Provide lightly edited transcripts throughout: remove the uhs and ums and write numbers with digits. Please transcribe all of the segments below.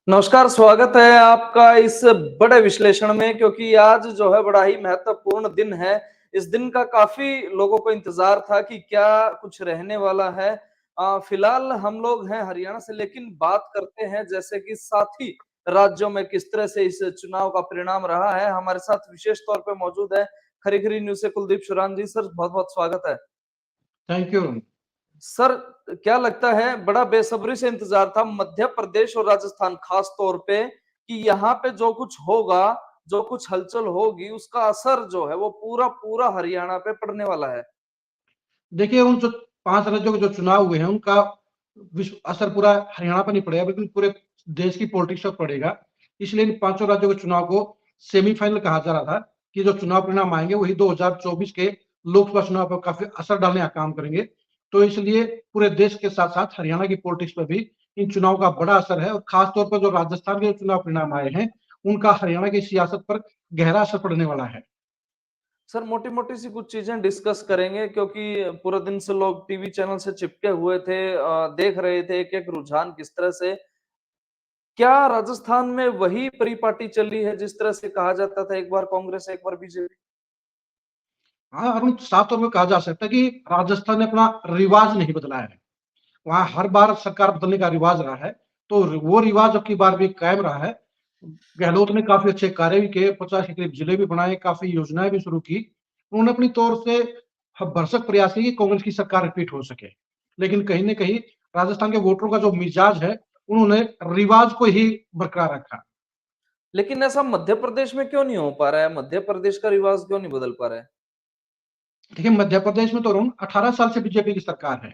नमस्कार, स्वागत है आपका इस बड़े विश्लेषण में क्योंकि आज जो है बड़ा ही महत्वपूर्ण दिन है। इस दिन का काफ़ी लोगों को इंतज़ार था कि क्या कुछ रहने वाला है। फिलहाल हम लोग हैं हरियाणा से लेकिन बात करते हैं जैसे कि साथी राज्यों में किस तरह से इस चुनाव का परिणाम रहा है। हमारे साथ विशेष तौर पे मौजूद है खरी-खरी न्यूज़ से कुलदीप शुरान जी। सर बहुत-बहुत स्वागत है। Thank you. सर, क्या लगता है बड़ा बेसब्री से इंतजार था मध्य प्रदेश और राजस्थान खास तौर पे कि यहाँ पे जो कुछ होगा, जो कुछ हलचल होगी, उसका असर जो है वो पूरा हरियाणा पे पड़ने वाला है। देखिए, उन जो 5 राज्यों के जो चुनाव हुए हैं, उनका असर पूरा हरियाणा पर नहीं पड़ेगा, बल्कि पूरे देश की पॉलिटिक्स पर पड़ेगा। इसलिए इन पाँचों राज्यों के चुनाव को सेमीफाइनल कहा जा रहा था कि जो चुनाव परिणाम आएँगे, वही 2024 के लोकसभा चुनाव पर काफ़ी असर डालने का काम करेंगे। तो इसलिए पूरे देश के साथ-साथ हरियाणा की पॉलिटिक्स पर भी इन चुनाव का बड़ा असर है और खास तौर पर जो राजस्थान के जो चुनाव परिणाम आए हैं, उनका हरियाणा की सियासत पर गहरा असर पड़ने वाला है। सर, मोटी-मोटी सी कुछ चीजें डिस्कस करेंगे क्योंकि पूरे दिन से लोग टीवी चैनल से चिपके हुए थे, देख रहे थे एक-एक रुझान किस तरह से। क्या राजस्थान में वही परिपाटी चली है जिस तरह से कहा जाता था एक बार कांग्रेस, एक बार बीजेपी? हाँ, अरुण, साफ तौर पे कहा जा सकता है कि राजस्थान ने अपना रिवाज नहीं बदला है। वहाँ हर बार सरकार बदलने का रिवाज रहा है, तो वो रिवाज अब की बार भी कायम रहा है। गहलोत ने काफ़ी अच्छे कार्य भी किए, 50 के करीब जिले भी बनाए, काफ़ी योजनाएँ भी शुरू की। उन्होंने अपनी तौर से भरसक प्रयास किए कि कांग्रेस की सरकार रिपीट हो सके। लेकिन कहीं न कहीं राजस्थान के वोटरों का जो मिजाज है, उन्होंने रिवाज को ही बरकरार रखा। लेकिन ऐसा मध्य प्रदेश में क्यों नहीं हो पा रहा है? मध्य प्रदेश का रिवाज क्यों नहीं बदल पा रहा है? देखिए, मध्य प्रदेश में तो अरुण 18 साल से बीजेपी की सरकार है।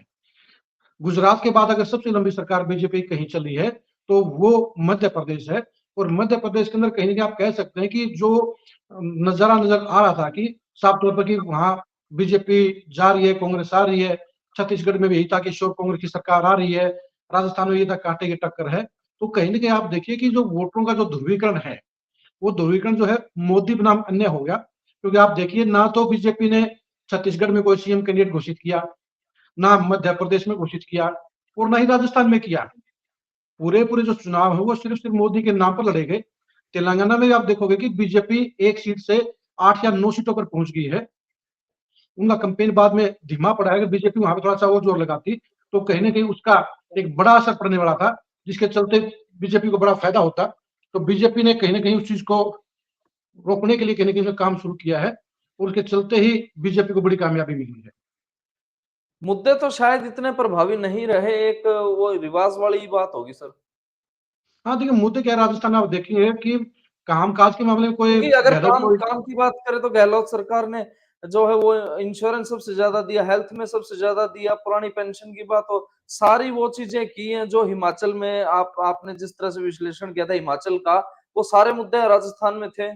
गुजरात के बाद अगर सबसे लंबी सरकार बीजेपी की कहीं चली है, तो वो मध्य प्रदेश है और मध्य प्रदेश के अंदर कहीं न कहीं आप कह सकते हैं कि जो नज़ारा नज़र आ रहा था कि साफ तौर पर कि वहाँ बीजेपी जा रही है, कांग्रेस आ रही है। छत्तीसगढ़ में भी यही था कि श्योर कांग्रेस की सरकार आ रही है। राजस्थान में ये था कांटे की टक्कर है। तो कहीं न कहीं आप देखिए कि जो वोटरों का जो ध्रुवीकरण है, वो ध्रुवीकरण जो है मोदी बनाम अन्य हो गया। क्योंकि आप देखिए, ना तो बीजेपी ने छत्तीसगढ़ में कोई सीएम कैंडिडेट घोषित किया, ना मध्य प्रदेश में घोषित किया और ना ही राजस्थान में किया। पूरे-पूरे जो चुनाव हैं वो सिर्फ़ मोदी के नाम पर लड़े गए। तेलंगाना में भी आप देखोगे कि बीजेपी 1 सीट से 8 या 9 सीटों पर पहुँच गई है। उनका कैंपेन बाद में धीमा पड़ा है। अगर बीजेपी वहाँ पे थोड़ा-सा और जोर लगाती, तो कहीं न कहीं उसका एक बड़ा असर पड़ने वाला था, जिसके चलते बीजेपी को बड़ा फ़ायदा होता। तो बीजेपी ने कहीं न कहीं उस चीज़ को रोकने के लिए कहीं न कहीं काम शुरू किया है और उसके चलते ही बीजेपी को बड़ी कामयाबी मिली है। मुद्दे तो शायद इतने प्रभावी नहीं रहे, एक वो रिवाज वाली बात होगी सर। हाँ, देखिए, मुद्दे क्या है, राजस्थान में आप देखेंगे कि काम-काज के मामले में कोई क्योंकि अगर गहलोत काम कोई काम की बात करें तो गहलोत सरकार ने जो है वो इंश्योरेंस सबसे ज़्यादा दिया, हेल्थ में सबसे ज़्यादा दिया, पुरानी पेंशन की बात हो, सारी वो चीज़ें की हैं जो हिमाचल में आपने जिस तरह से विश्लेषण किया था हिमाचल का, वो सारे मुद्दे राजस्थान में थे।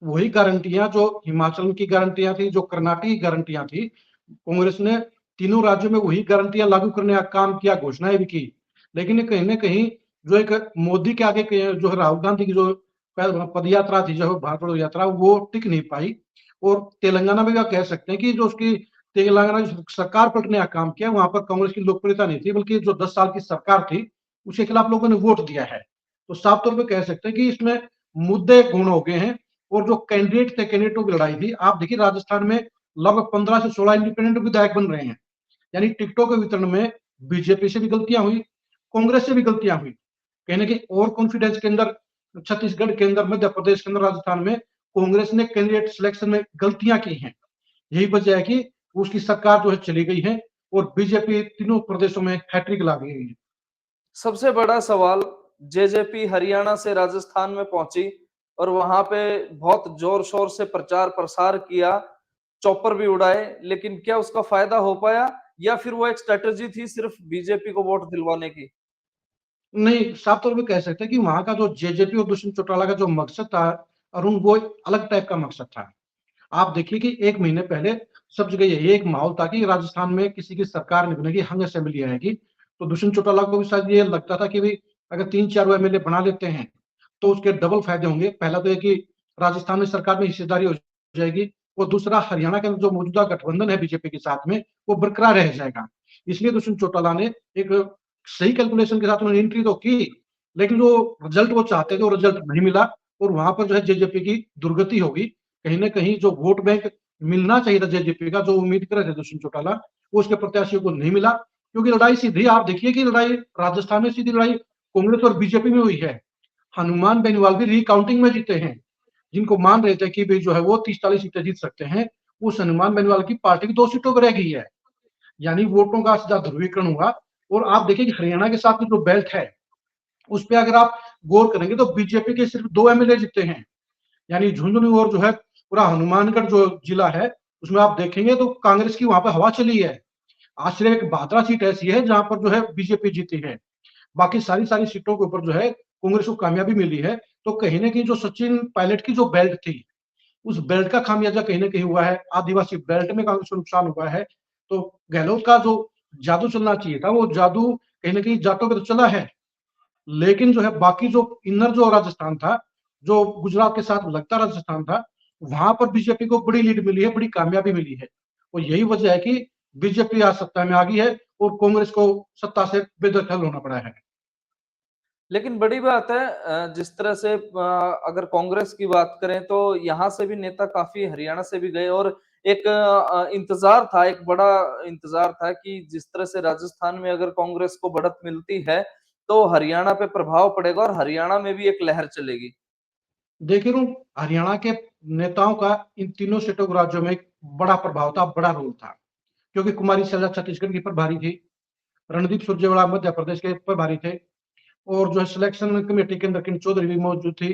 वही गारंटियाँ जो हिमाचल की गारंटियाँ थी, जो कर्नाटक की गारंटियाँ थी, कांग्रेस ने तीनों राज्यों में वही गारंटियाँ लागू करने का काम किया, घोषणाएँ भी की। लेकिन ये कहीं न कहीं जो एक मोदी के आगे के जो है राहुल गांधी की जो पदयात्रा थी, जो भारत जोड़ो यात्रा, वो टिक नहीं पाई और तेलंगाना में भी आप कह सकते हैं कि जो उसकी तेलंगाना की सरकार पलटने का काम किया, वहाँ पर कांग्रेस की लोकप्रियता नहीं थी, बल्कि जो 10 साल की सरकार थी, उसके खिलाफ लोगों ने वोट दिया है। तो साफ तौर पे कह सकते हैं कि इसमें मुद्दे गौण हो गए हैं और जो कैंडिडेट थे, कैंडिडेटों की लड़ाई थी। आप देखिए, राजस्थान में लगभग 15 से 16 इंडिपेंडेंट विधायक बन रहे हैं। यानी टिकटों के वितरण में बीजेपी से भी गलतियां हुई, कांग्रेस से भी गलतियां हुई। कहीं न कहीं ओवर कॉन्फिडेंस के अंदर छत्तीसगढ़ के अंदर, मध्य प्रदेश के अंदर, राजस्थान में कांग्रेस ने कैंडिडेट सिलेक्शन में गलतियां की हैं। यही वजह है कि उसकी सरकार जो है चली गई है और बीजेपी तीनों प्रदेशों में हैट्रिक ला गई है। सबसे बड़ा सवाल जेजेपी हरियाणा से राजस्थान में पहुंची और वहां पे बहुत जोर शोर से प्रचार प्रसार किया, चौपर भी उड़ाए, लेकिन क्या उसका फायदा हो पाया या फिर वो एक स्ट्रेटेजी थी सिर्फ बीजेपी को वोट दिलवाने की? नहीं, साफ तौर पे कह सकते हैं कि वहाँ का जो जेजेपी और दुष्यंत चौटाला का जो मकसद था अरुण, वो एक अलग टाइप का मकसद था। आप देखिए कि 1 महीने पहले सब जगह यही एक माहौल था कि राजस्थान में किसी की सरकार नहीं बनेगी, हंग असेंबली आएगी। तो दुष्यंत चौटाला को भी शायद ये लगता था कि भई अगर 3-4 वो एमएलए बना लेते हैं, तो उसके डबल फायदे होंगे। पहला तो ये कि राजस्थान में सरकार में हिस्सेदारी हो जाएगी और दूसरा, हरियाणा के अंदर जो मौजूदा गठबंधन है बीजेपी के साथ में, वो बरकरार रह जाएगा। इसलिए दुष्यंत चौटाला ने एक सही कैलकुलेशन के साथ उन्होंने एंट्री तो की, लेकिन जो रिजल्ट वो चाहते थे वो रिजल्ट नहीं मिला, और वहां पर जो है जेजेपी की दुर्गति होगी। कहीं ना कहीं जो वोट बैंक मिलना चाहिए था जेजेपी का, जो उम्मीद कर रहे थे दुष्यंत चौटाला, वो उसके प्रत्याशियों को नहीं मिला। क्योंकि लड़ाई सीधी, आप देखिए कि लड़ाई राजस्थान में सीधी लड़ाई कांग्रेस और बीजेपी में हुई है। हनुमान बेनीवाल भी रिकाउंटिंग में जीते हैं। जिनको मान रहे थे कि भाई जो है वो 30-40 सीटें जीत सकते हैं, उस हनुमान बेनीवाल की पार्टी की 2 सीटों पर रह गई है। यानी वोटों का सीधा ध्रुवीकरण हुआ। और आप देखिए कि हरियाणा के साथ में जो बेल्ट है, उस पे अगर आप गौर करेंगे तो बीजेपी के सिर्फ 2 एमएलए जीते हैं। यानी झुंझुनू और जो है पूरा हनुमानगढ़ जो जिला है, उसमें आप देखेंगे तो कांग्रेस की वहां पर हवा चली है। आज सिर्फ एक भादरा सीट ऐसी है जहां पर जो है बीजेपी जीती है। बाकी सारी सारी सीटों के ऊपर जो है कांग्रेस को कामयाबी मिली है। तो कहीं ना कहीं जो सचिन पायलट की जो बेल्ट थी, उस बेल्ट का खामियाजा कहीं ना कहीं हुआ है। आदिवासी बेल्ट में कांग्रेस को नुकसान हुआ है। तो गहलोत का जो जादू चलना चाहिए था, वो जादू कहीं ना कहीं जाटों पे तो चला है, लेकिन जो है बाकी जो इनर जो राजस्थान था, जो गुजरात के साथ लगता राजस्थान था, वहां पर बीजेपी को बड़ी लीड मिली है, बड़ी कामयाबी मिली है। और यही वजह है कि बीजेपी आज सत्ता में आ गई है और कांग्रेस को सत्ता से बेदखल होना पड़ा है। लेकिन बड़ी बात है जिस तरह से अगर कांग्रेस की बात करें तो यहाँ से भी नेता काफ़ी हरियाणा से भी गए और एक इंतज़ार था, एक बड़ा इंतज़ार था कि जिस तरह से राजस्थान में अगर कांग्रेस को बढ़त मिलती है, तो हरियाणा पे प्रभाव पड़ेगा और हरियाणा में भी एक लहर चलेगी। देखिए हरियाणा के नेताओं का इन तीनों स्टेटों के राज्यों में एक बड़ा प्रभाव था, बड़ा रोल था। क्योंकि कुमारी शैलजा छत्तीसगढ़ की प्रभारी थी, रणदीप सुरजेवाला मध्य प्रदेश के प्रभारी थे, और जो है सिलेक्शन कमेटी के अंदर किरण चौधरी भी मौजूद थी।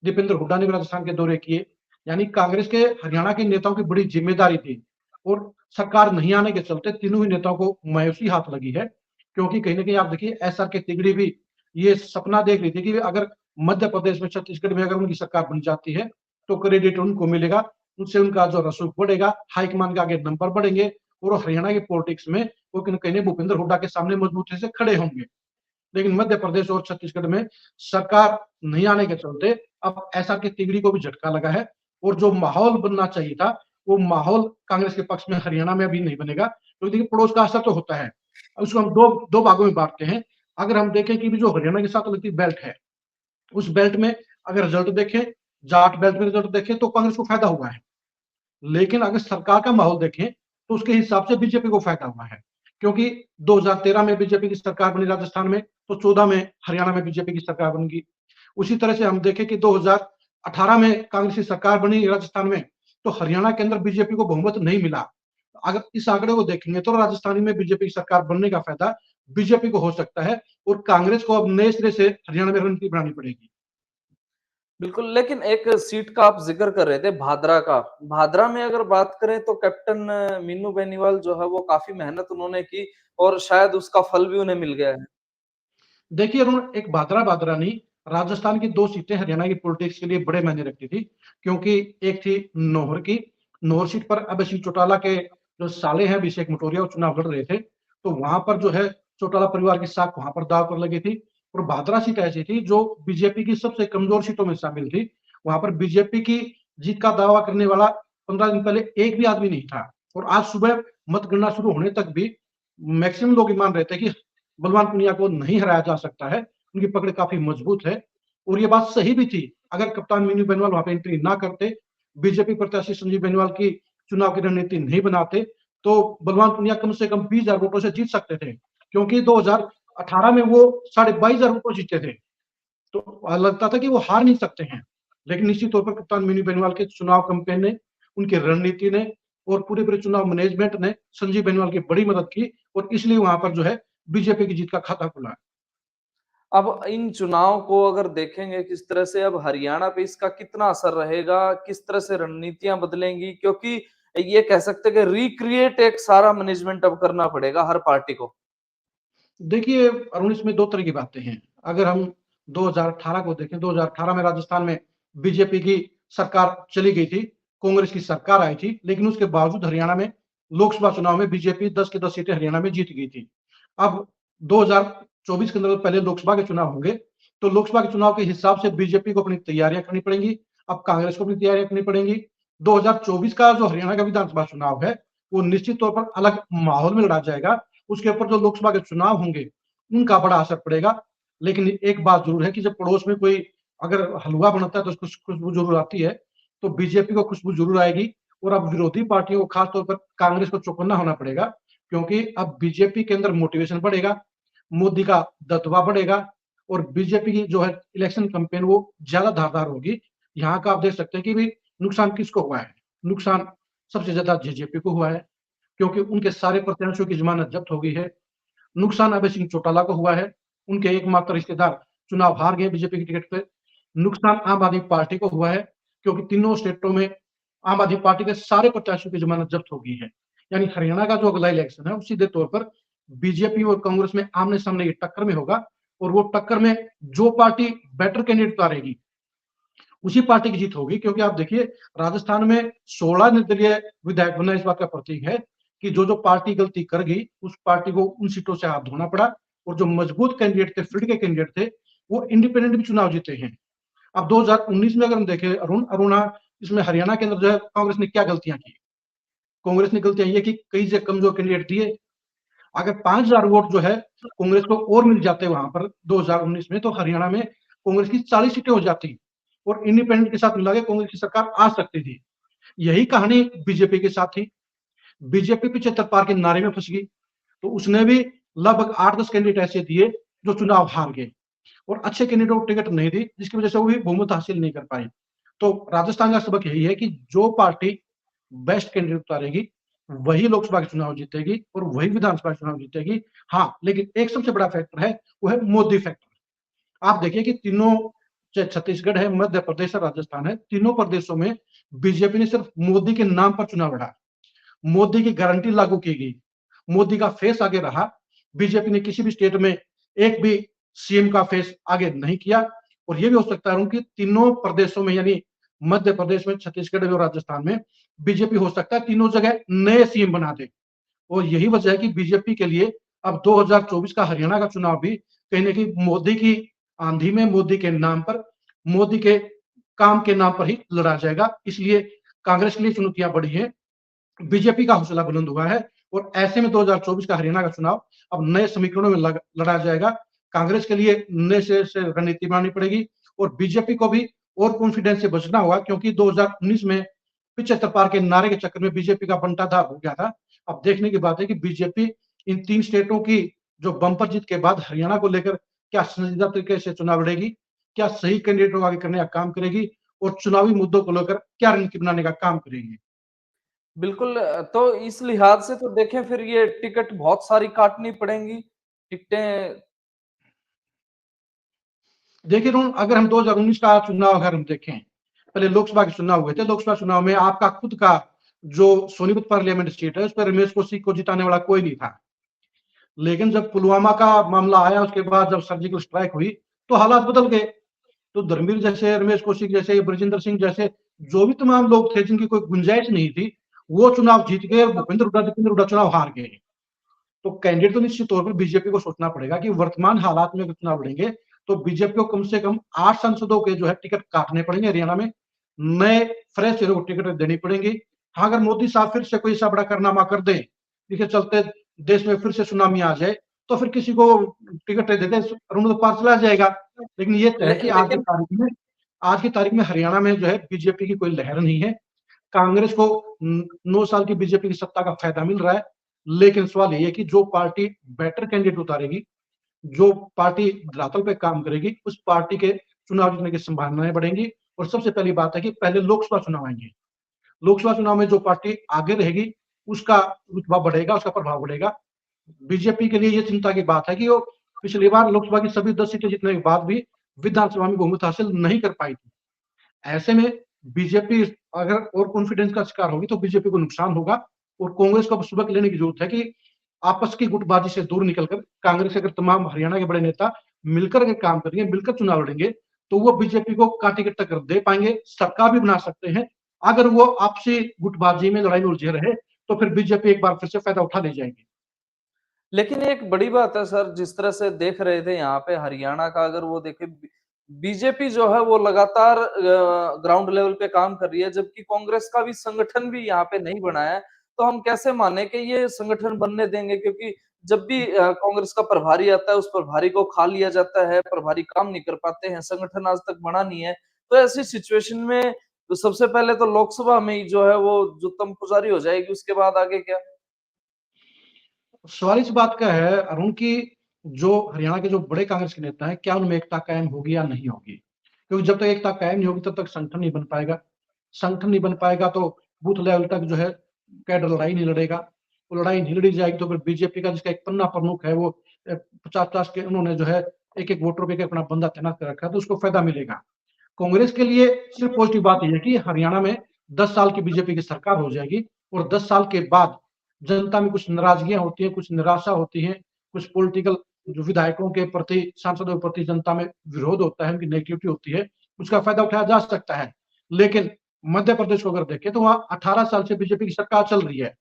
दीपेंद्र हुड्डा ने भी राजस्थान के दौरे किए। यानी कांग्रेस के हरियाणा के नेताओं की बड़ी जिम्मेदारी थी। और सरकार नहीं आने के चलते तीनों ही नेताओं को मायूसी हाथ लगी है। क्योंकि कहीं ना कहीं आप देखिए एसआर के तिगड़ी भी ये सपना देख रही थी कि अगर मध्य प्रदेश में, छत्तीसगढ़ में अगर उनकी सरकार बन जाती है तो क्रेडिट उनको मिलेगा, उनसे उनका जो रसूख बढ़ेगा, हाईकमान के आगे नंबर बढ़ेंगे, और हरियाणा की पॉलिटिक्स में वो कहीं भूपेंद्र हुड्डा के सामने मजबूती से खड़े होंगे। लेकिन मध्य प्रदेश और छत्तीसगढ़ में सरकार नहीं आने के चलते अब एसआर की तिगड़ी को भी झटका लगा है। और जो माहौल बनना चाहिए था, वो माहौल कांग्रेस के पक्ष में हरियाणा में अभी नहीं बनेगा। तो देखिए पड़ोस का असर तो होता है। उसको हम दो दो भागों में बांटते हैं। अगर हम देखें कि जो हरियाणा के साथ लगती बेल्ट है, उस बेल्ट में अगर रिजल्ट देखें, जाट बेल्ट में रिजल्ट देखें तो कांग्रेस को फायदा हुआ है। लेकिन अगर सरकार का माहौल देखें तो उसके हिसाब से बीजेपी को फायदा हुआ है। क्योंकि 2013 में बीजेपी की सरकार बनी राजस्थान में, तो 14 में हरियाणा में बीजेपी की सरकार बन गई। उसी तरह से हम देखें कि 2018 में कांग्रेस की सरकार बनी राजस्थान में, तो हरियाणा के अंदर बीजेपी को बहुमत नहीं मिला। अगर इस आंकड़े को देखेंगे तो राजस्थान में बीजेपी की सरकार बनने का फायदा बीजेपी को हो सकता है, और कांग्रेस को अब नए सिरे से हरियाणा में रणनीति बनानी पड़ेगी। बिल्कुल, लेकिन एक सीट का आप ज़िक्र कर रहे थे भादरा का। भादरा में अगर बात करें तो कैप्टन मीनू बेनीवाल जो है वो काफ़ी मेहनत उन्होंने की और शायद उसका फल भी उन्हें मिल गया है। देखिए अरुण, एक भादरा भादरा नहीं, राजस्थान की 2 सीटें हरियाणा की पॉलिटिक्स के लिए बड़े मायने रखती थी। क्योंकि एक थी नौहर की, नौहर सीट पर अभय चौटाला के जो साले हैं अभिषेक मटोरिया, वो चुनाव लड़ रहे थे। तो वहां पर जो है चौटाला परिवार की साख वहां पर दाव पर लगी थी। और भादरा सीट ऐसी थी जो बीजेपी की सबसे कमजोर सीटों में शामिल थी। वहां पर बीजेपी की जीत का दावा करने वाला 15 दिन पहले एक भी आदमी नहीं था। और आज सुबह मतगणना शुरू होने तक भी मैक्सिमम लोग ये मान रहे थे कि बलवान पुनिया को नहीं हराया जा सकता है, उनकी पकड़ काफी मजबूत है। और ये बात सही भी थी। अगर कप्तान मीनू बेनीवाल वहां पे एंट्री ना करते, बीजेपी प्रत्याशी संजीव बेनीवाल की चुनाव की रणनीति नहीं बनाते, तो बलवान पुनिया कम से कम 20,000 वोटों से जीत सकते थे। क्योंकि 2018 में वो 22,500 वोटों जीते थे। तो लगता था कि वो हार नहीं सकते हैं। लेकिन निश्चित तौर पर कप्तान मीनू बेनीवाल के चुनाव कैंपेन ने, उनकी रणनीति ने और पूरे पूरे चुनाव मैनेजमेंट ने संजीव बेनीवाल की बड़ी मदद की, और इसलिए वहां पर जो है बीजेपी की जीत का खाता खुला। अब इन चुनाव को अगर देखेंगे किस तरह से अब हरियाणा पे इसका कितना असर रहेगा, किस तरह से रणनीतियाँ बदलेंगी? क्योंकि ये कह सकते हैं कि रिक्रिएट एक सारा मैनेजमेंट अब करना पड़ेगा हर पार्टी को। देखिए अरुण, इसमें दो तरह की बातें हैं। अगर हम 2018 को देखें, 2018 में राजस्थान में बीजेपी की सरकार चली गई थी, कांग्रेस की सरकार आई थी, लेकिन उसके बावजूद हरियाणा में लोकसभा चुनाव में बीजेपी 10 की 10 सीटें हरियाणा में जीत गई थी। अब 2024 के अंदर पहले लोकसभा के चुनाव होंगे, तो लोकसभा के चुनाव के हिसाब से बीजेपी को अपनी तैयारियां करनी पड़ेंगी। अब कांग्रेस को अपनी तैयारियां करनी पड़ेंगी। 2024 का जो हरियाणा का विधानसभा चुनाव है, वो निश्चित तौर पर अलग माहौल में लड़ा जाएगा। उसके ऊपर जो लोकसभा के चुनाव होंगे, उनका बड़ा असर पड़ेगा। लेकिन एक बात जरूर है कि जब पड़ोस में कोई अगर हलवा बनता है तो उसको खुशबू जरूर आती है। तो बीजेपी को खुशबू जरूर आएगी और अब विरोधी पार्टियों को खासतौर पर कांग्रेस को चौकन्ना होना पड़ेगा, क्योंकि अब बीजेपी के अंदर मोटिवेशन बढ़ेगा, मोदी का दबदबा बढ़ेगा और बीजेपी की जो है इलेक्शन कैंपेन वो ज्यादा धारदार होगी। यहाँ का आप देख सकते हैं कि भी नुकसान किसको हुआ है। नुकसान सबसे ज्यादा जेजेपी को हुआ है, क्योंकि उनके सारे प्रत्याशियों की जमानत जब्त हो गई है। नुकसान अभय सिंह चौटाला को हुआ है, उनके एकमात्र रिश्तेदार चुनाव हार गए बीजेपी की टिकट पे। नुकसान आम आदमी पार्टी को हुआ है, क्योंकि तीनों स्टेटों में आम आदमी पार्टी के सारे प्रत्याशियों की जमानत जब्त हो गई है। यानी हरियाणा का जो अगला इलेक्शन है वो सीधे तौर पर बीजेपी और कांग्रेस में आमने सामने की टक्कर में होगा, और वो टक्कर में जो पार्टी बेटर कैंडिडेट उतारेगी उसी पार्टी की जीत होगी। क्योंकि आप देखिए राजस्थान में 16 निर्दलीय विधायक बनना इस बात का प्रतीक है कि जो जो पार्टी गलती कर गई उस पार्टी को उन सीटों से हाथ धोना पड़ा, और जो मजबूत कैंडिडेट थे, फील्ड के कैंडिडेट थे, वो इंडिपेंडेंट भी चुनाव जीते हैं। अब 2019 में अगर हम देखें अरुणा, इसमें हरियाणा के अंदर जो है कांग्रेस ने क्या गलतियां की। कांग्रेस ने गलतियां ये की कई से कमजोर कैंडिडेट दिए। अगर 5000 वोट जो है कांग्रेस को और मिल जाते वहां पर 2019 में, तो हरियाणा में कांग्रेस की 40 सीटें हो जाती और इंडिपेंडेंट के साथ मिला के कांग्रेस की सरकार आ सकती थी। यही कहानी बीजेपी के साथ थी। बीजेपी 75 पार के नारे में फंस गई, तो उसने भी लगभग 8-10 कैंडिडेट ऐसे दिए जो चुनाव हार गए, और अच्छे कैंडिडेट को टिकट नहीं दी, जिसकी वजह से वो भी बहुमत हासिल नहीं कर पाए। तो राजस्थान का सबक यही है कि जो पार्टी बेस्ट कैंडिडेट उतारेगी वही लोकसभा के चुनाव जीतेगी और वही विधानसभा चुनाव जीतेगी। हाँ, लेकिन एक सबसे बड़ा फैक्टर है, वो है मोदी फैक्टर। आप देखिए कि तीनों, चाहे छत्तीसगढ़ है, मध्य प्रदेश है, राजस्थान है, तीनों प्रदेशों में बीजेपी ने सिर्फ मोदी के नाम पर चुनाव लड़ा, मोदी की गारंटी लागू की गई, मोदी का फेस आगे रहा। बीजेपी ने किसी भी स्टेट में एक भी सीएम का फेस आगे नहीं किया, और ये भी हो सकता है उनकी तीनों प्रदेशों में, यानी मध्य प्रदेश में, छत्तीसगढ़ में और राजस्थान में बीजेपी हो सकता है तीनों जगह नए सीएम बना दे। और यही वजह है कि बीजेपी के लिए अब 2024 का हरियाणा का चुनाव भी कहीं ना कहीं मोदी की आंधी में, मोदी के नाम पर, मोदी के काम के नाम पर ही लड़ा जाएगा। इसलिए कांग्रेस के लिए चुनौतियां बढ़ी हैं, बीजेपी का हौसला बुलंद हुआ है, और ऐसे में 2024 का हरियाणा का चुनाव अब नए समीकरणों में लड़ा जाएगा। कांग्रेस के लिए नए से रणनीति बनानी पड़ेगी, और बीजेपी को भी और कॉन्फिडेंस से बचना होगा, क्योंकि 2019 में 75 पार के नारे के चक्कर में बीजेपी का बंटाधार हो गया था। अब देखने की बात है कि बीजेपी इन 3 स्टेटों की जो बंपर जीत के बाद हरियाणा को लेकर क्या संजीदा तरीके से चुनाव लड़ेगी, क्या सही कैंडिडेटों को आगे करने का काम करेगी, और चुनावी मुद्दों को लेकर क्या रणनीति बनाने का काम करेगी। बिल्कुल तो इस लिहाज से तो देखें फिर ये टिकट बहुत सारी काटनी पड़ेंगी, टिकटें। देखिए रोहन, अगर हम 2019 का चुनाव अगर हम देखें, पहले लोकसभा के चुनाव हुए थे, लोकसभा चुनाव में आपका खुद का जो सोनीपत पार्लियामेंट सीट है उस पर रमेश कौशिक को जिताने वाला कोई नहीं था। लेकिन जब पुलवामा का मामला आया, उसके बाद जब सर्जिकल स्ट्राइक हुई, तो हालात बदल गए। तो धर्मवीर जैसे, रमेश कौशिक जैसे, ब्रजेंद्र सिंह जैसे जो भी तमाम लोग थे जिनकी कोई गुंजाइश नहीं थी, वो चुनाव जीत गए, और दीपेंद्र हुड्डा चुनाव हार गए। तो कैंडिडेट तो निश्चित तौर पर बीजेपी को सोचना पड़ेगा कि वर्तमान हालात में अगर चुनाव लड़ेंगे तो बीजेपी को कम से कम 8 सांसदों के जो है टिकट काटने पड़ेंगे हरियाणा में, नए फ्रेश चेहरों को टिकट देनी पड़ेगी। हाँ, अगर मोदी साहब फिर से कोई ऐसा बड़ा कारनामा कर दे जिसके चलते देश में फिर से सुनामी आ जाए, तो फिर किसी को टिकट दे दे, अरुण तो पार चला जाएगा। लेकिन ये तय है कि लेकिन आज की तारीख में हरियाणा में जो है बीजेपी की कोई लहर नहीं है। कांग्रेस को 9 साल की बीजेपी की सत्ता का फायदा मिल रहा है, लेकिन सवाल ये है कि जो पार्टी बेटर कैंडिडेट उतारेगी, जो पार्टी धरातल पे काम करेगी, उस पार्टी के चुनाव जीतने की संभावनाएं बढ़ेंगी। और सबसे पहली बात है कि पहले लोकसभा चुनाव आएंगे, लोकसभा चुनाव में जो पार्टी आगे रहेगी उसका रुतबा बढ़ेगा, उसका प्रभाव बढ़ेगा। बीजेपी के लिए ये चिंता की बात है कि वो पिछली बार लोकसभा की सभी 10 सीटें जीतने के बाद भी विधानसभा में बहुमत हासिल नहीं कर पाई थी। ऐसे में बीजेपी अगर और कॉन्फिडेंस का शिकार होगी तो बीजेपी को नुकसान होगा, और कांग्रेस को अब सबक लेने की जरूरत है कि आपस की गुटबाजी से दूर निकलकर कांग्रेस के अगर तमाम हरियाणा के बड़े नेता मिलकर अगर काम करेंगे, मिलकर चुनाव लड़ेंगे, तो वो बीजेपी को कांटे की टक्कर दे पाएंगे, सरकार भी बना सकते हैं। अगर वो आपसी गुटबाजी में लड़ाई में उलझे रहे तो फिर बीजेपी एक बार फिर से फायदा उठा ले जाएगी। लेकिन एक बड़ी बात है सर, जिस तरह से देख रहे थे यहाँ पे हरियाणा का, अगर वो देखे बीजेपी जो है वो लगातार ग्राउंड लेवल पे काम कर रही है, जबकि कांग्रेस का भी संगठन भी यहाँ पे नहीं बना है। तो हम कैसे माने कि ये संगठन बनने देंगे? क्योंकि जब भी कांग्रेस का प्रभारी आता है, उस प्रभारी को खा लिया जाता है, प्रभारी काम नहीं कर पाते हैं, संगठन आज तक बना नहीं है। तो ऐसी सिचुएशन में तो सबसे पहले तो लोकसभा में ही जो है वो जुत्तम पुजारी हो जाएगी, उसके बाद आगे क्या? सवाल इस बात का है अरुण की जो हरियाणा के जो बड़े कांग्रेस के नेता हैं, क्या उनमें एकता कायम होगी या नहीं होगी? क्योंकि जब तक एकता कायम नहीं होगी तब तक संगठन नहीं बन पाएगा। संगठन नहीं बन पाएगा तो बूथ लेवल तक जो है कैडर लड़ाई नहीं लड़ेगा। वो लड़ाई नहीं लड़ी जाएगी तो फिर बीजेपी का जिसका एक पन्ना प्रमुख है वो 50-50 के उन्होंने जो है एक-एक वोटर पे एक अपना बंदा तैनात कर रखा है तो उसको फायदा मिलेगा। कांग्रेस के लिए सिर्फ पॉजिटिव बात ये है कि हरियाणा में 10 साल की बीजेपी की सरकार हो जाएगी और 10 साल के बाद जनता में कुछ नाराजगियां होती हैं, कुछ निराशा होती है, कुछ पॉलिटिकल जो विधायकों के प्रति, सांसदों के प्रति जनता में विरोध होता है, उनकी नेगेटिविटी होती है, उसका फायदा उठाया जा सकता है। लेकिन मध्य प्रदेश को अगर देखें तो वहां 18 साल से बीजेपी की सरकार चल रही है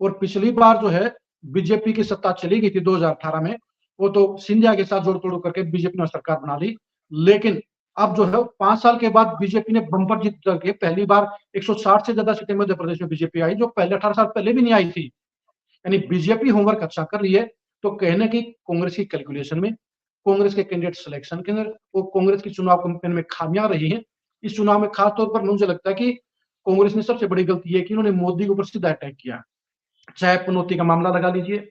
और पिछली बार जो है बीजेपी की सत्ता चली गई थी 2018 में, वो तो सिंधिया के साथ जोड़ तोड़ करके बीजेपी ने सरकार बना ली। लेकिन अब जो है 5 साल के बाद बीजेपी ने बंपर जीत करके पहली बार 160 से ज्यादा सीटें मध्य प्रदेश में बीजेपी आई, जो पहले 18 साल पहले भी नहीं आई थी। यानी बीजेपी होमवर्क अच्छा कर रही है। तो कहने की कांग्रेस की कैलकुलेशन में, कांग्रेस के कैंडिडेट सिलेक्शन के अंदर और कांग्रेस की चुनाव कैंपेन में खामियां रही हैं। इस चुनाव में खास तौर पर मुझे लगता है कि कांग्रेस ने सबसे बड़ी गलती है कि उन्होंने मोदी के ऊपर सीधा अटैक किया। चाहे पनौती का मामला लगा लीजिए,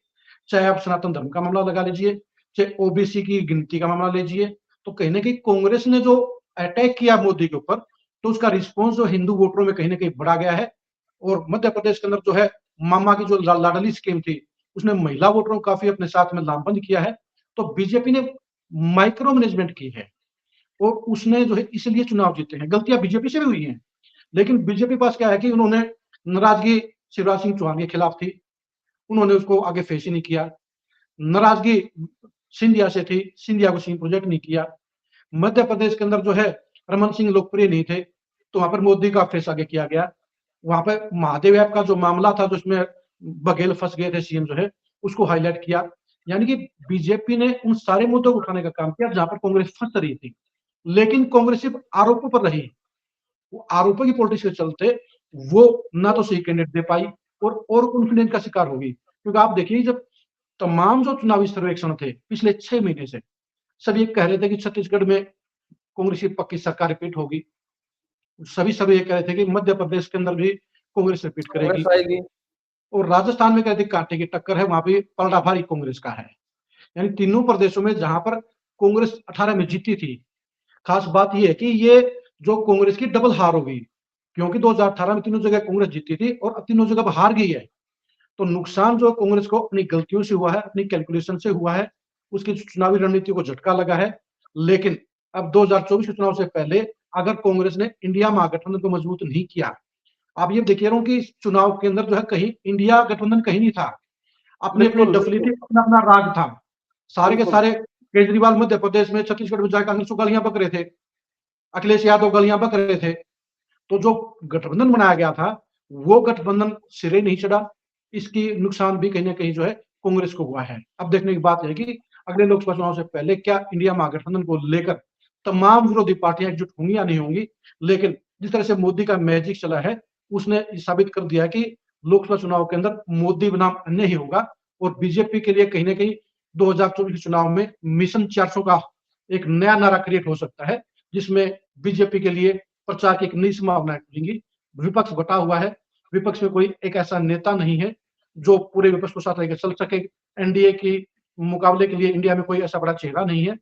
चाहे आप सनातन धर्म का मामला लगा लीजिए, चाहे ओबीसी की गिनती का मामला लीजिए, तो कहीं न कहीं कांग्रेस ने जो अटैक किया मोदी के ऊपर, तो उसका रिस्पॉन्स जो हिंदू वोटरों में कहीं न कहीं बढ़ा गया है। और मध्य प्रदेश के अंदर जो है मामा की जो लाडली स्कीम थी, उसने महिला वोटरों को काफ़ी अपने साथ में लामबंद किया है। तो बीजेपी ने माइक्रो मैनेजमेंट की है और उसने जो है इसलिए चुनाव जीते हैं। गलतियाँ बीजेपी से भी हुई हैं, लेकिन बीजेपी के पास क्या है कि उन्होंने नाराज़गी शिवराज सिंह चौहान के खिलाफ थी, उन्होंने उसको आगे फेस ही नहीं किया। नाराज़गी सिंधिया से थी, सिंधिया को सीएम प्रोजेक्ट नहीं किया। मध्य प्रदेश के अंदर जो है रमन सिंह लोकप्रिय नहीं थे, तो वहाँ पर मोदी का फेस आगे किया गया। वहाँ पे महादेव ऐप का जो मामला था, जिसमें बघेल फँस गए थे सीएम जो है, उसको हाइलाइट किया। यानी कि बीजेपी ने उन सारे मुद्दों को उठाने का काम किया जहाँ पर कांग्रेस फँस रही थी। लेकिन कांग्रेस सिर्फ आरोपों पर रही। वो आरोपों की पॉलिटिक्स के चलते वो ना तो सही कैंडिडेट दे पाई और कॉन्फिडेंस का शिकार होगी। क्योंकि आप देखिए जब तमाम जो चुनावी सर्वेक्षण थे पिछले 6 महीने से, सब ये कह रहे थे कि छत्तीसगढ़ में कांग्रेस की पक्की सरकार रिपीट होगी। सभी सर्वे ये कह रहे थे कि मध्य प्रदेश के अंदर भी कांग्रेस रिपीट कांग्रेस करेगी आएगी। और राजस्थान में कह रहे थे कांटे की टक्कर है, वहां पे पलड़ा भारी कांग्रेस का है। यानी तीनों प्रदेशों में जहां पर कांग्रेस 18 में जीती थी, खास बात ये है कि ये जो कांग्रेस की डबल हार हो गई, क्योंकि 2018 में तीनों जगह कांग्रेस जीती थी और अब तीनों जगह हार गई है। तो नुकसान जो कांग्रेस को अपनी गलतियों से हुआ है, अपनी कैलकुलेशन से हुआ है, उसकी चुनावी रणनीति को झटका लगा है। लेकिन अब 2024 के चुनाव से पहले अगर कांग्रेस ने इंडिया महागठबंधन को मजबूत नहीं किया, आप ये देखिए रहो कि इस चुनाव के अंदर जो है कहीं इंडिया गठबंधन कहीं नहीं था। अपनी-अपनी बिल्कुल, डफली बिल्कुल, थी, अपना-अपना राग था। सारे के बिल्कुल। सारे केजरीवाल मध्य प्रदेश में, छत्तीसगढ़ में जाकर कांग्रेस को गालियाँ बक रहे थे। अखिलेश यादव गालियाँ बक रहे थे। तो जो गठबंधन बनाया गया था, वो गठबंधन सिरे नहीं चढ़ा। इसकी नुकसान भी कहीं न कहीं जो है कांग्रेस को हुआ है। अब देखने की बात है कि अगले लोकसभा चुनाव से पहले क्या इंडिया महागठबंधन को लेकर तमाम विरोधी पार्टियां एकजुट होंगी या नहीं होंगी। लेकिन जिस तरह से मोदी का मैजिक चला है, उसने साबित कर दिया है कि लोकसभा चुनाव के अंदर मोदी बनाम अन्य ही होगा और बीजेपी के लिए कहीं न कहीं 2024 के चुनाव में मिशन 400 का एक नया नारा क्रिएट हो सकता है, जिसमें बीजेपी के लिए प्रचार की एक नई संभावनाएं खुलेंगी। विपक्ष बटा हुआ है, विपक्ष में कोई एक ऐसा नेता नहीं है जो पूरे विपक्ष को साथ लेकर चल सके। एनडीए की मुकाबले के लिए इंडिया में कोई ऐसा बड़ा चेहरा नहीं है।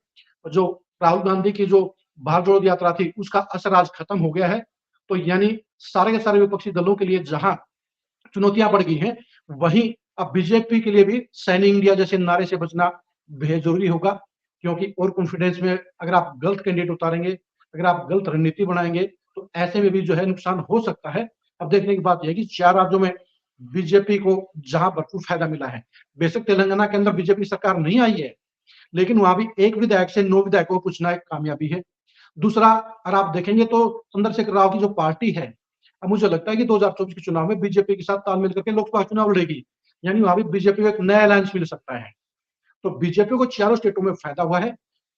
जो राहुल गांधी की जो भारत जोड़ो यात्रा थी, उसका असर आज खत्म हो गया है। तो यानी सारे के सारे विपक्षी दलों के लिए जहां चुनौतियां बढ़ गई हैं, वहीं अब बीजेपी के लिए भी सैनिक इंडिया जैसे नारे से बचना बेहद जरूरी होगा। क्योंकि और कॉन्फिडेंस में अगर आप गलत कैंडिडेट उतारेंगे, अगर आप गलत रणनीति बनाएंगे, तो ऐसे में भी जो है नुकसान हो सकता है। अब देखने की बात यह है कि 4 राज्यों में बीजेपी को जहां भरपूर फायदा मिला है। बेशक तेलंगाना के अंदर बीजेपी सरकार नहीं आई है, लेकिन वहां भी 1 विधायक से 9 विधायकों को पूछना एक कामयाबी है। दूसरा, अगर आप देखेंगे तो चंद्रशेखर राव की जो पार्टी है, अब मुझे लगता है कि 2024 के चुनाव में बीजेपी के साथ तालमेल करके लोकसभा चुनाव लड़ेगी। यानी वहां भी बीजेपी को एक नया अलायंस मिल सकता है। तो बीजेपी को चारों स्टेटों में फायदा हुआ है।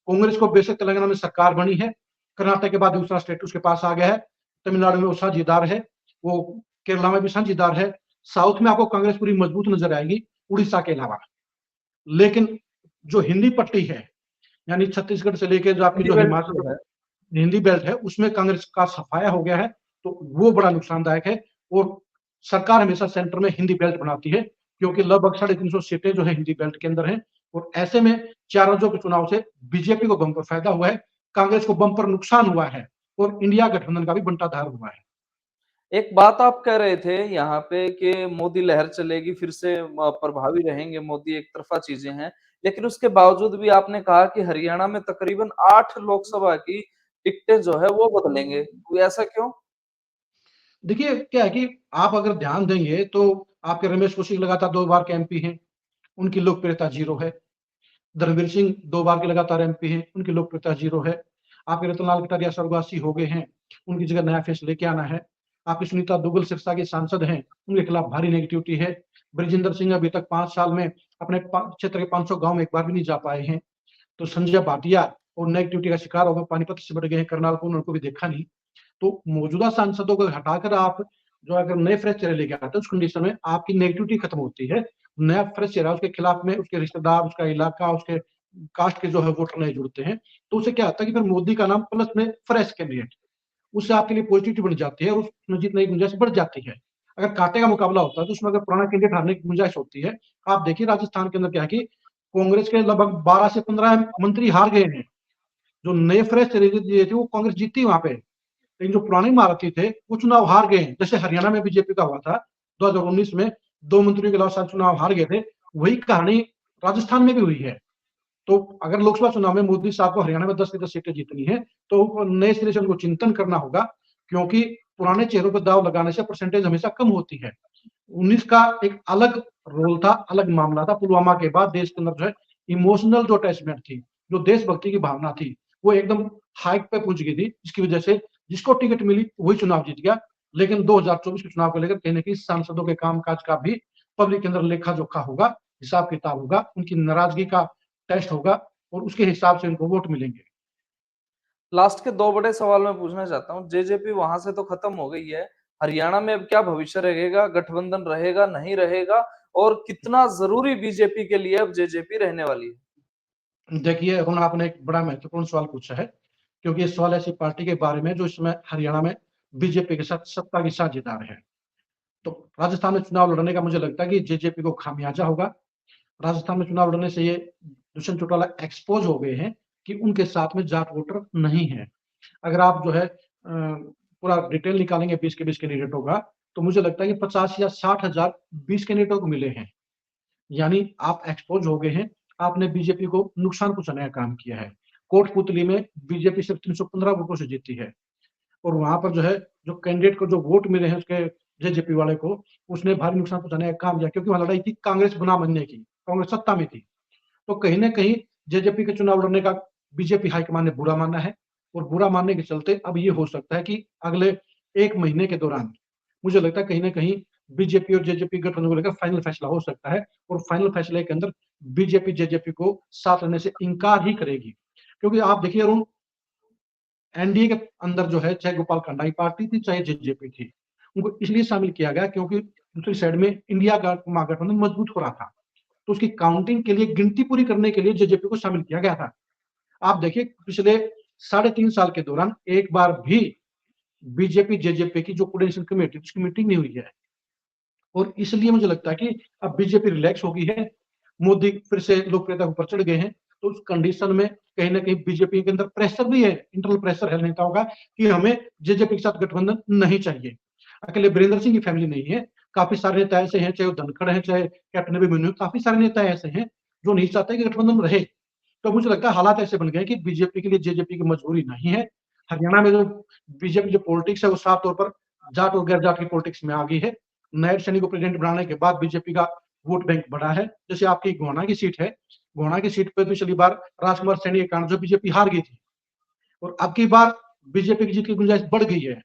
कांग्रेस को बेशक तेलंगाना में सरकार बनी है, कर्नाटक के बाद दूसरा स्टेट उसके पास आ गया है, तमिलनाडु में वो साझेदार है, वो केरला में भी साझेदार है, साउथ में आपको कांग्रेस पूरी मजबूत नजर आएगी उड़ीसा के अलावा। लेकिन जो हिंदी पट्टी है, यानी छत्तीसगढ़ से लेके जो आपकी हिंदी जो बेल्ट हिमाचल जो है। हिंदी बेल्ट है, उसमें कांग्रेस का सफाया हो गया है, तो वो बड़ा नुकसानदायक है। और सरकार हमेशा सेंटर में हिंदी बेल्ट बनाती है, क्योंकि लगभग 350 सीटें जो है हिंदी बेल्ट के अंदर हैं। और ऐसे में 4 राज्यों के चुनाव से बीजेपी को बंपर फायदा हुआ है, कांग्रेस को बंपर नुकसान हुआ है, और इंडिया गठबंधन का भी बंटाधार हुआ है। एक बात आप कह रहे थे यहाँ पे कि मोदी लहर चलेगी, फिर से प्रभावी रहेंगे मोदी, एक तरफ़ा चीज़ें हैं। लेकिन उसके बावजूद भी आपने कहा कि हरियाणा में तकरीबन 8 लोकसभा की टिकटें जो है वो बदलेंगे। वो ऐसा क्यों? देखिए, क्या है कि आप अगर ध्यान देंगे तो आपके रमेश कौशिक लगातार 2 बार के एमपी हैं, उनकी लोकप्रियता 0 है। धर्मवीर सिंह 2 बार के लगातार एमपी हैं, उनकी लोकप्रियता 0 है। आपके रतनलाल कटारिया स्वर्गवासी हो गए हैं, उनकी जगह नया फेस लेके आना है। आपकी सुनीता दुग्गल सिरसा की सांसद हैं, उनके खिलाफ भारी नेगेटिविटी है। बृजिंदर सिंह अभी तक 5 साल में अपने क्षेत्र के 500 गाँव में एक बार भी नहीं जा पाए हैं। तो संजय भाटिया और नेगेटिविटी का शिकार हो गए, पानीपत से बढ़ गए हैं, करनाल को उनको भी देखा नहीं। तो मौजूदा सांसदों को हटाकर आप जो अगर नए फ्रेश चेहरे लेके आते हैं, उस कंडीशन में आपकी नेगेटिविटी खत्म होती है। नया फ्रेश चेहरा, उसके खिलाफ में उसके रिश्तेदार, उसका इलाका, उसके कास्ट के जो है वोटर नए जुड़ते हैं, तो उससे क्या होता है कि फिर मोदी का नाम प्लस में फ्रेश कैंडिडेट, उससे आपके लिए पॉजिटिविटी बन जाती है और उसमें जीतने की गुंजाइश बढ़ जाती है। अगर कांटे का मुकाबला होता है तो उसमें अगर पुराना कैंडिडेट हारने की गुंजाइश होती है। आप देखिए राजस्थान के अंदर क्या है कि कांग्रेस के लगभग 12 से 15 मंत्री हार गए हैं। जो नए फ्रेश चेहरे थे वो कांग्रेस जीती वहां पे, लेकिन जो पुराने महारथी थे वो चुनाव हार गए हैं। जैसे हरियाणा में बीजेपी का हुआ था 2019 में, 2 मंत्रियों के अलावा सारे चुनाव हार गए थे, वही कहानी राजस्थान में भी हुई है। तो अगर लोकसभा चुनाव में मोदी साहब को हरियाणा में 10 की 10 सीटें जीतनी है, तो नए सिरे से उनको चिंतन करना होगा, क्योंकि पुराने चेहरों पर दाव लगाने से परसेंटेज हमेशा कम होती है। 19 का एक अलग रोल था, अलग मामला था। पुलवामा के बाद देश के अंदर जो है इमोशनल जो अटैचमेंट थी, जो देशभक्ति की भावना थी, वो एकदम हाइक पे पहुंच गई थी, जिसकी वजह से जिसको टिकट मिली वही चुनाव जीत गया। लेकिन 2024 के चुनाव को लेकर कहीं ना कहीं सांसदों के कामकाज का भी पब्लिक के अंदर लेखा जोखा होगा, हिसाब किताब होगा, उनकी नाराजगी का टेस्ट होगा, और उसके हिसाब से उनको वोट मिलेंगे। लास्ट के 2 बड़े सवाल मैं पूछना चाहता हूँ। जेजेपी वहाँ से तो खत्म हो गई है। हरियाणा में अब क्या भविष्य रहेगा? गठबंधन रहेगा, नहीं रहेगा? और कितना ज़रूरी बीजेपी के लिए अब जेजेपी रहने वाली है? देखिए, अरुण, आपने एक बड़ा महत्वपूर्ण सवाल पूछा है, क्योंकि ये सवाल ऐसी पार्टी के बारे में जो इस समय हरियाणा में बीजेपी के साथ सत्ता की साझेदार है। तो राजस्थान में चुनाव लड़ने का मुझे लगता है कि जेजेपी को खामियाजा होगा। राजस्थान में चुनाव लड़ने से ये दुष्यंत चौटाला एक्सपोज हो गए हैं कि उनके साथ में जाट वोटर नहीं है। अगर आप जो है पूरा डिटेल निकालेंगे 20 के 20 कैंडिडेटों का, तो मुझे लगता है कि 50 या 60,000 20 कैंडिडेटों को मिले हैं। यानी आप एक्सपोज हो गए हैं, आपने बीजेपी को नुकसान पहुंचाने का काम किया है। कोटपुतली में बीजेपी सिर्फ 315 वोटों से जीती है, और वहां पर जो है जो कैंडिडेट को जो वोट मिले हैं उसके जेजेपी वाले को, उसने भारी नुकसान पहुंचाने का काम किया, क्योंकि वहां लड़ाई थी कांग्रेस बना बनने की, कांग्रेस सत्ता में थी। तो कहीं ना कहीं जेजेपी के चुनाव लड़ने का बीजेपी हाईकमान ने बुरा माना है, और बुरा मानने के चलते अब ये हो सकता है कि अगले 1 महीने के दौरान मुझे लगता है कहीं ना कहीं बीजेपी और जेजेपी गठबंधन को लेकर फाइनल फैसला हो सकता है, और फाइनल फैसले के अंदर बीजेपी जेजेपी को साथ रहने से इनकार ही करेगी। क्योंकि आप देखिए अरुण, एनडीए के अंदर जो है चाहे गोपाल कांडा की पार्टी थी चाहे जेजेपी थी, उनको इसलिए शामिल किया गया क्योंकि दूसरी साइड में इंडिया का महागठबंधन मजबूत हो रहा था। तो उसकी काउंटिंग के लिए, गिनती पूरी करने के लिए जेजेपी को शामिल किया गया था। आप देखिए पिछले 3.5 साल के दौरान एक बार भी बीजेपी जेजेपी की जो कोऑर्डिनेशन कमेटी उसकी मीटिंग नहीं हुई है, और इसलिए मुझे लगता है कि अब बीजेपी रिलैक्स हो गई है, मोदी फिर से लोकप्रियता ऊपर चढ़ गए हैं। तो उस कंडीशन में कहीं ना कहीं बीजेपी के अंदर प्रेशर भी है, इंटरनल प्रेशर है नेताओं का, कि हमें जेजेपी के साथ गठबंधन नहीं चाहिए। अकेले वीरेंद्र सिंह की फैमिली नहीं है, काफी सारे नेता ऐसे हैं, चाहे वो धनखड़ हैं चाहे कैप्टन अभिमन्यु, काफी सारे नेता ऐसे हैं जो नहीं चाहते कि गठबंधन रहे। तो मुझे लगता है हालात ऐसे बन गए कि बीजेपी के लिए जेजेपी की मजबूरी नहीं है। हरियाणा में जो बीजेपी जो पॉलिटिक्स है वो साफ तौर पर जाट और गैर जाट की पॉलिटिक्स में आ गई है। नायब सैनी को प्रेसिडेंट बनाने के बाद बीजेपी का वोट बैंक बढ़ा है। जैसे आपकी गोहना की सीट है, गोहना की सीट पे पिछली बार राजकुमार सैनी के कारण जो बीजेपी हार गई थी, और अब की बार बीजेपी की जीत की गुंजाइश बढ़ गई है,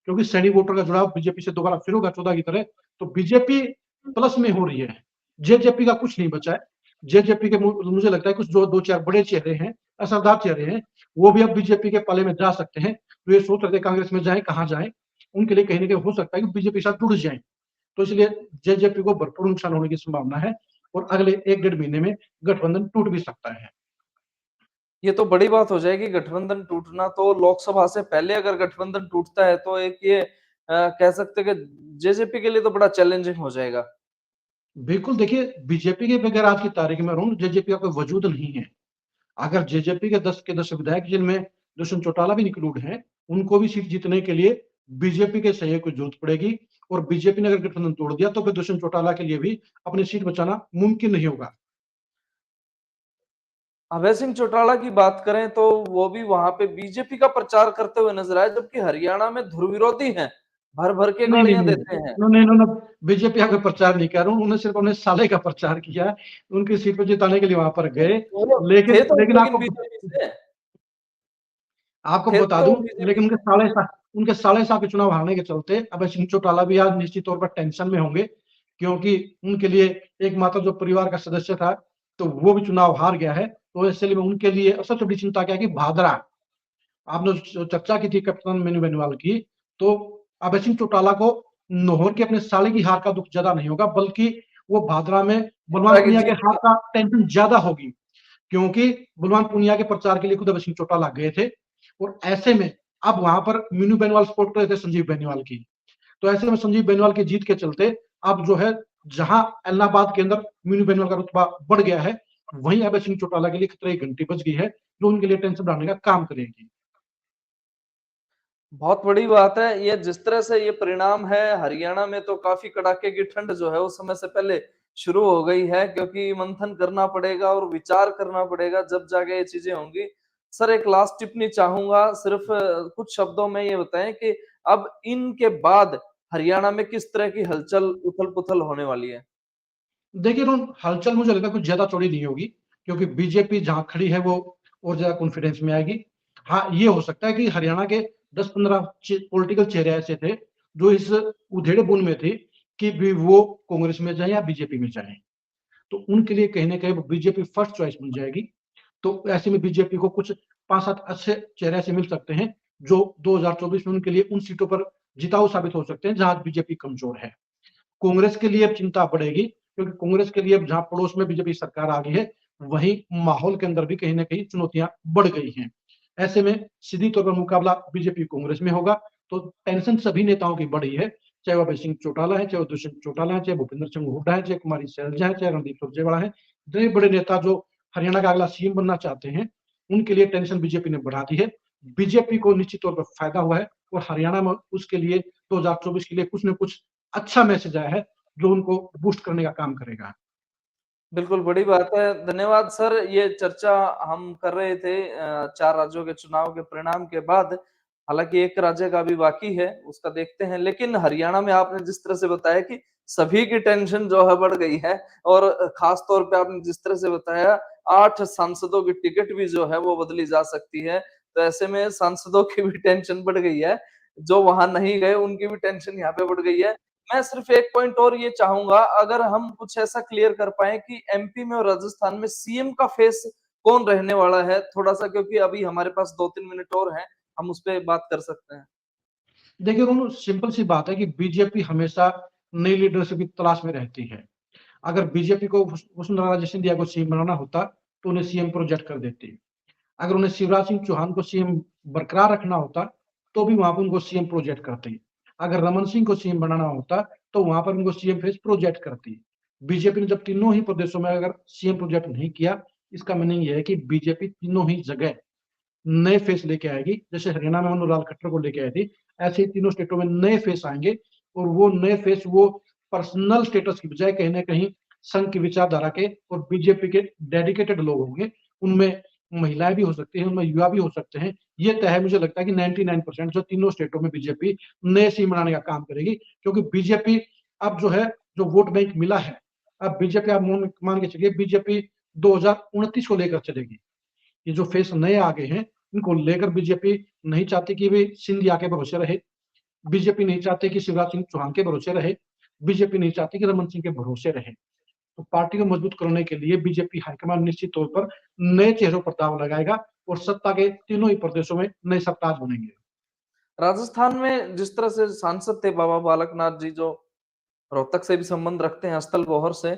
क्योंकि सैनी वोटर का जुड़ाव बीजेपी से दोबारा फिर होगा 14 की तरह। तो बीजेपी प्लस में हो रही है, जेजेपी का कुछ नहीं बचा है। जेजेपी के मुझे लगता है कुछ जो 2-4 बड़े चेहरे हैं, असरदार चेहरे हैं, वो भी अब बीजेपी के पाले में जा सकते हैं। तो ये सोच रहे थे कांग्रेस में जाए, कहाँ जाए, उनके लिए कहीं ना कहीं हो सकता है कि बीजेपी के साथ जुड़ जाए। तो इसलिए जेजेपी को भरपूर नुकसान होने की संभावना है और अगले 1-1.5 महीने में गठबंधन टूट भी सकता है। ये तो बड़ी बात हो जाएगी गठबंधन टूटना। तो लोकसभा से पहले अगर गठबंधन टूटता है तो एक ये कह सकते हैं कि जेजेपी के लिए तो बड़ा चैलेंजिंग हो जाएगा। बिल्कुल देखिए, बीजेपी के बगैर आज की तारीख में रहूं जेजेपी का कोई वजूद नहीं है। अगर जेजेपी के 10 के 10 विधायक जिनमें दुष्यंत चौटाला भी इंक्लूड हैं, उनको भी सीट जीतने के लिए बीजेपी के सहयोग की जरूरत पड़ेगी और बीजेपी ने अगर गठबंधन तोड़ दिया तो फिर दुष्यंत चौटाला के लिए भी अपनी सीट बचाना मुमकिन नहीं होगा। अभय सिंह चौटाला की बात करें तो वो भी वहां पे बीजेपी का प्रचार करते हुए नजर आए, जबकि हरियाणा में ध्रुव विरोधी हैं, भर भर के नहीं, नहीं, गालियां नहीं। देते हैं। उन्होंने बीजेपी का कोई प्रचार नहीं किया, उन्होंने सिर्फ अपने साले का प्रचार किया। उनकी सीट पर जिताने के लिए वहां पर गए। वो थे लेकिन तो लेकिन लेकिन आपको बीजेपी से आपको थे बता तो दूं, वो लेकिन बीजेपी से। उनके साले साहब के चुनाव हारने के चलते अब सिंह चौटाला भी आज निश्चित तौर पर टेंशन में होंगे, क्योंकि उनके लिए एकमात्र जो परिवार का सदस्य था, तो वो भी चुनाव हार गया है। तो ऐसे में उनके लिए सबसे बड़ी चिंता क्या है कि भादरा, आपने जो चर्चा की थी कप्तान मेनू बेनीवाल की, तो अभय सिंह चौटाला को नौहर के अपने साले की हार का दुख ज्यादा नहीं होगा, बल्कि वो भादरा में बलवान की पुनिया के जीत हार का। का टेंशन ज्यादा होगी, क्योंकि बलवान पुनिया के प्रचार के लिए खुद अभय सिंह चौटाला गए थे और ऐसे में अब वहां पर मीनू बेनीवाल सपोर्ट कर रहे थे संजीव बेनीवाल की। तो ऐसे में संजीव बेनीवाल की जीत के चलते अब जो है, जहां इलाहाबाद के अंदर मीनू बेनीवाल का रुतबा बढ़ गया है, वहीं अभय सिंह चौटाला के लिए खतरे की घंटी बज गई है, जो उनके लिए टेंशन बढ़ाने का काम करेगी। बहुत बड़ी बात है ये, जिस तरह से ये परिणाम है। हरियाणा में तो काफी कड़ाके की ठंड जो है उस समय से पहले शुरू हो गई है, क्योंकि मंथन करना पड़ेगा और विचार करना पड़ेगा, जब जाके ये चीजें होंगी। सर एक लास्ट टिप्पणी चाहूंगा, सिर्फ कुछ शब्दों में ये बताएं कि अब इनके बाद हरियाणा में किस तरह की हलचल उथल पुथल होने वाली है। देखिए रोहन, हलचल मुझे लगता है कुछ ज्यादा चौड़ी नहीं होगी, क्योंकि बीजेपी जहां खड़ी है वो और ज्यादा कॉन्फिडेंस में आएगी। हाँ, ये हो सकता है कि हरियाणा के 10-15 पॉलिटिकल चेहरे ऐसे थे जो इस उधेड़ बुन में थे कि भी वो कांग्रेस में जाए या बीजेपी में जाए, तो उनके लिए कहीं ना कहीं बीजेपी फर्स्ट चॉइस बन जाएगी। तो ऐसे में बीजेपी को कुछ 5-7 अच्छे चेहरे ऐसे मिल सकते हैं जो 2024 में उनके लिए उन सीटों पर जिताऊ साबित हो सकते हैं जहां बीजेपी कमजोर है। कांग्रेस के लिए अब चिंता बढ़ेगी, क्योंकि कांग्रेस के लिए अब जहां पड़ोस में बीजेपी सरकार आ गई है, वहीं माहौल के अंदर भी कहीं ना कहीं चुनौतियां बढ़ गई हैं। ऐसे में सीधी तौर पर मुकाबला बीजेपी कांग्रेस में होगा। तो टेंशन सभी नेताओं की बढ़ी है, चाहे वो अभय सिंह चौटाला है, चाहे वो दुष्यंत चौटाला है, चाहे भूपेंद्र सिंह हुड्डा है, चाहे कुमारी सैलजा है, चाहे रणदीप सुरजेवाला है। इतने बड़े नेता जो हरियाणा का अगला सीएम बनना चाहते हैं, उनके लिए टेंशन बीजेपी ने बढ़ा दी है। बीजेपी को निश्चित तौर पर फायदा हुआ है और हरियाणा में उसके लिए 2024 के लिए कुछ न कुछ अच्छा मैसेज आया है, जो उनको बूस्ट करने का काम करेगा। बिल्कुल, बड़ी बात है। धन्यवाद सर, ये चर्चा हम कर रहे थे 4 राज्यों के चुनाव के परिणाम के बाद। हालाँकि एक राज्य का अभी बाकी है, उसका देखते हैं। लेकिन हरियाणा में आपने जिस तरह से बताया कि सभी की टेंशन जो है बढ़ गई है, और ख़ास तौर पे आपने जिस तरह से बताया 8 सांसदों की टिकट भी जो है वो बदली जा सकती है। तो ऐसे में सांसदों की भी टेंशन बढ़ गई है, जो वहाँ नहीं गए उनकी भी टेंशन यहाँ पे बढ़ गई है। मैं सिर्फ एक पॉइंट और ये चाहूँगा, अगर हम कुछ ऐसा क्लियर कर पाएँ कि एमपी में और राजस्थान में सीएम का फेस कौन रहने वाला है? थोड़ा-सा, क्योंकि अभी हमारे पास 2-3 मिनट और हैं, हम उस पे बात कर सकते हैं। देखिए रोनू, सिंपल सी बात है कि बीजेपी हमेशा नई लीडरशिप की तलाश में रहती है। अगर बीजेपी को वसुंधरा राजे सिंधिया को सीएम बनाना होता, तो उन्हें सीएम प्रोजेक्ट कर देती। अगर उन्हें शिवराज सिंह चौहान को सीएम बरकरार रखना होता, तो भी वहां पर उनको सीएम प्रोजेक्ट करती। अगर रमन सिंह को सीएम बनाना होता, तो वहां पर उनको सीएम फेस प्रोजेक्ट करती। बीजेपी ने जब तीनों ही प्रदेशों में अगर सीएम प्रोजेक्ट नहीं किया, इसका मीनिंग यह है कि बीजेपी तीनों ही जगह नए फेस लेके आएगी। जैसे हरियाणा में मनोहर लाल खट्टर को लेके आई थी, ऐसे ही तीनों स्टेटों में नए फेस आएंगे। और वो नए फेस वो पर्सनल स्टेटस की बजाय कहीं ना कहीं संघ की विचारधारा के और बीजेपी के डेडिकेटेड लोग होंगे। उनमें महिलाएं भी हो सकती हैं, उनमें युवा भी हो सकते हैं। ये तय है, मुझे लगता है कि 99% जो तीनों स्टेटों में बीजेपी नए सीएम बनाने का काम करेगी, क्योंकि बीजेपी अब जो है, जो वोट बैंक मिला है, अब बीजेपी आप मान के चलिए बीजेपी 2029 को लेकर चलेगी। ये जो फेस नए आ गए हैं, इनको लेकर बीजेपी नहीं चाहती कि वे सिंधिया के भरोसे रहे, बीजेपी नहीं चाहती कि शिवराज सिंह चौहान के भरोसे रहे, बीजेपी नहीं चाहती कि रमन सिंह के भरोसे रहे। तो पार्टी को मजबूत करने के लिए बीजेपी हाईकमान निश्चित तौर पर नए चेहरों पर दाव लगाएगा और सत्ता के तीनों ही प्रदेशों में नए सरताज बनेंगे। राजस्थान में जिस तरह से सांसद थे बाबा बालक नाथ जी, जो रोहतक से भी संबंध रखते हैं, स्थल गौहर से,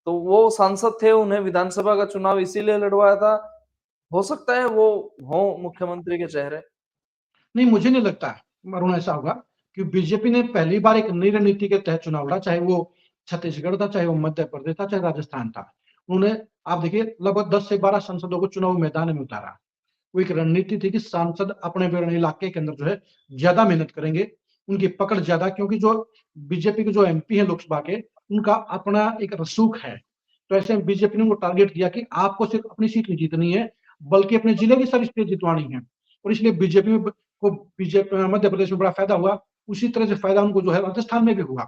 तो वो सांसद थे, उन्हें विधानसभा का चुनाव इसीलिए लड़वाया था। हो सकता है वो हों मुख्यमंत्री के चेहरे। नहीं, मुझे नहीं लगता वरुण ऐसा होगा, कि बीजेपी ने पहली बार एक नई रणनीति के तहत चुनाव लड़ा, चाहे वो छत्तीसगढ़ था, चाहे वो मध्य प्रदेश था, चाहे राजस्थान था। उन्होंने, आप देखिए, लगभग 10 से 12 सांसदों को चुनाव मैदान में उतारा। वो एक रणनीति थी कि सांसद अपने इलाके के अंदर जो है ज्यादा मेहनत करेंगे, उनकी पकड़ ज्यादा, क्योंकि जो बीजेपी के जो एमपी हैं लोकसभा के, उनका अपना एक रसूख है। तो ऐसे में बीजेपी ने उनको टारगेट किया कि आपको सिर्फ अपनी सीट नहीं जीतनी है, बल्कि अपने जिले की सारी सीटें जितवानी है। और इसलिए बीजेपी मध्य प्रदेश में बड़ा फायदा हुआ। उसी तरह से फायदा उनको जो है राजस्थान में भी हुआ।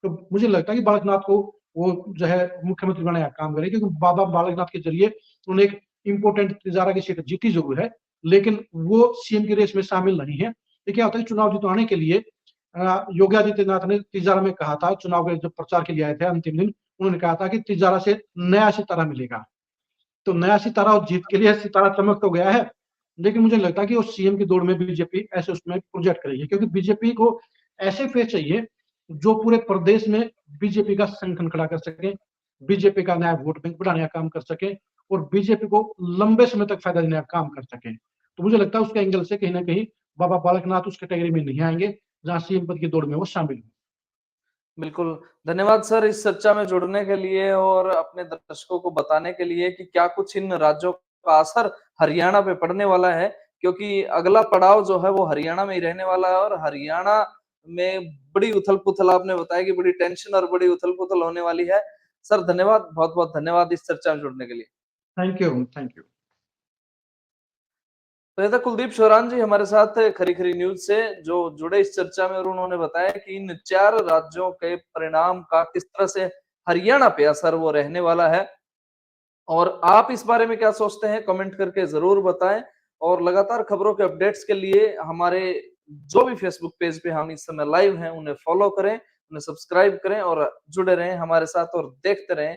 तो मुझे लगता है कि बालकनाथ को वो जो है मुख्यमंत्री बनाने का काम करे, क्योंकि बाबा बालकनाथ के जरिए उन्होंने एक इंपोर्टेंट तिजारा की सीट जीती जरूर है, लेकिन वो सीएम की रेस में शामिल नहीं है। ये क्या होता है, चुनाव जितवाने के लिए योगी आदित्यनाथ ने तिजारा में कहा था, चुनाव के जब प्रचार के लिए आए थे अंतिम दिन, उन्होंने कहा था कि तिजारा से नया सितारा मिलेगा। तो नया सितारा और जीत के लिए सितारा चमक तो गया है, लेकिन मुझे लगता है कि वो सीएम की दौड़ में बीजेपी ऐसे उसमें प्रोजेक्ट करेगी, क्योंकि बीजेपी को ऐसे फेस चाहिए जो पूरे प्रदेश में बीजेपी का संगठन खड़ा कर सके, बीजेपी का नया वोट बैंक बढ़ाने का काम कर सके, और बीजेपी को लंबे समय तक फायदा देने का काम कर सके। तो मुझे लगता है उसके एंगल से कहीं ना कहीं बाबा बालकनाथ उस कैटेगरी में नहीं आएंगे जहां सीएम पद की दौड़ में वो शामिल हो। बिल्कुल, धन्यवाद सर इस चर्चा में जुड़ने के लिए और अपने दर्शकों को बताने के लिए कि क्या कुछ इन राज्यों का असर हरियाणा पे पड़ने वाला है, क्योंकि अगला पड़ाव जो है वो हरियाणा में ही रहने वाला है और हरियाणा में बड़ी उथल-पुथल आपने बताया कि बड़ी टेंशन और बड़ी उथल-पुथल होने वाली है। सर धन्यवाद, बहुत-बहुत धन्यवाद इस चर्चा में जुड़ने के लिए। Thank you, thank you. तो ये था कुलदीप शोरान जी हमारे साथ खरी-खरी न्यूज़ से जो जुड़े इस चर्चा में और उन्होंने बताया कि इन 4 राज्यों के परिणाम का किस तरह से हरियाणा पे असर वो रहने वाला है। और आप इस बारे में क्या सोचते हैं कमेंट करके ज़रूर बताएँ और लगातार खबरों के अपडेट्स के लिए हमारे जो भी फेसबुक पेज पे हम इस समय लाइव हैं उन्हें फॉलो करें, उन्हें सब्सक्राइब करें और जुड़े रहें हमारे साथ और देखते रहें